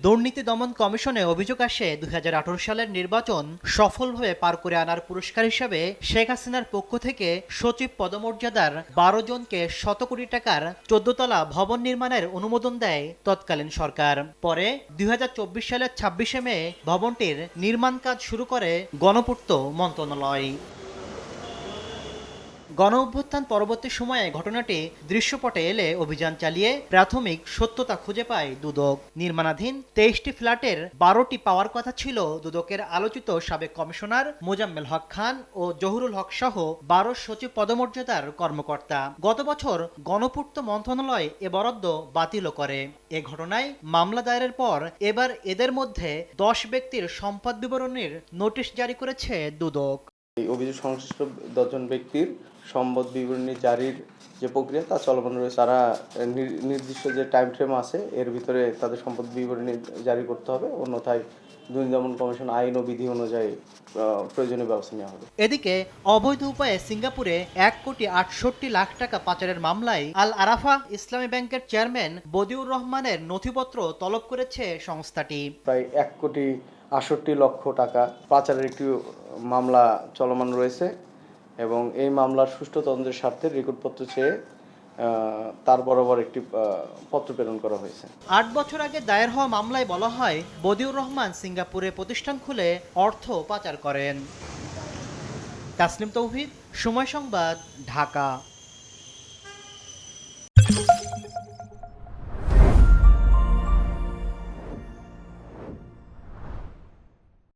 দুর্নীতি দমন কমিশনে অভিযোগ আসে ২০১৮ সালের নির্বাচন সফলভাবে পার করে আনার পুরস্কার হিসেবে শেখ হাসিনার পক্ষ থেকে সচিব পদমর্যাদার ১২ জনকে শত কোটি টাকার ১৪ তলা ভবন নির্মাণের অনুমোদন দেয় তৎকালীন সরকার। পরে ২০২৪ সালের ২৬শে মে ভবনটির নির্মাণ কাজ শুরু করে গণপূর্ত মন্ত্রণালয়। গণঅভ্যুত্থান পরবর্তী সময়ে ঘটনাটি দৃশ্যপটে এলে অভিযান চালিয়ে প্রাথমিক সত্যতা খুঁজে পায় দুদক। নির্মাণাধীন ২৩টি ফ্ল্যাটের ১২টি পাওয়ার কথা ছিল দুদকের আলোচিত সাবেক কমিশনার মোজাম্মেল হক খান ও জহুরুল হক সহ ১২ সচিব পদমর্যাদার কর্মকর্তা। গত বছর গণপূর্ত মন্ত্রণালয় এ বরাদ্দ বাতিলও করে। এ ঘটনায় মামলা দায়েরের পর এবার এদের মধ্যে ১০ ব্যক্তির সম্পদ বিবরণীর নোটিশ জারি করেছে দুদক। এই অভিযোগ সংশ্লিষ্ট ১০ জন ব্যক্তির সম্পদ বিবরণী জারির যে প্রক্রিয়া তা চলমান রয়েছে। তারা নির্দিষ্ট যে টাইম ফ্রেম আছে এর ভিতরে তাদের সম্পদ বিবরণী জারি করতে হবে, অন্যথায় দুর্নীতি দমন কমিশন আইন ও বিধি অনুযায়ী প্রয়োজনীয় ব্যবস্থা নেওয়া হবে। এদিকে অবৈধ উপায়ে সিঙ্গাপুরে ১,৬৮,০০,০০,০০০ টাকা পাচারের মামলায় আল আরাফা ইসলামী ব্যাংকের চেয়ারম্যান বদিউর রহমানের নথিপত্র তলব করেছে সংস্থাটি। প্রায় ১,৬৮,০০,০০০ টাকা পাচারের একটি মামলা চলমান রয়েছে এবং এই মামলার সুষ্ঠু তদন্তের স্বার্থে রেকর্ডপত্র চেয়ে তার বরাবর একটি পত্র প্রেরণ করা হয়েছে। ৮ বছর আগে দায়ের হওয়া মামলায় বলা হয় বদিউর রহমান সিঙ্গাপুরে প্রতিষ্ঠান খুলে অর্থ পাচার করেন। তাসনিম তৌহিদ, সময় সংবাদ, ঢাকা।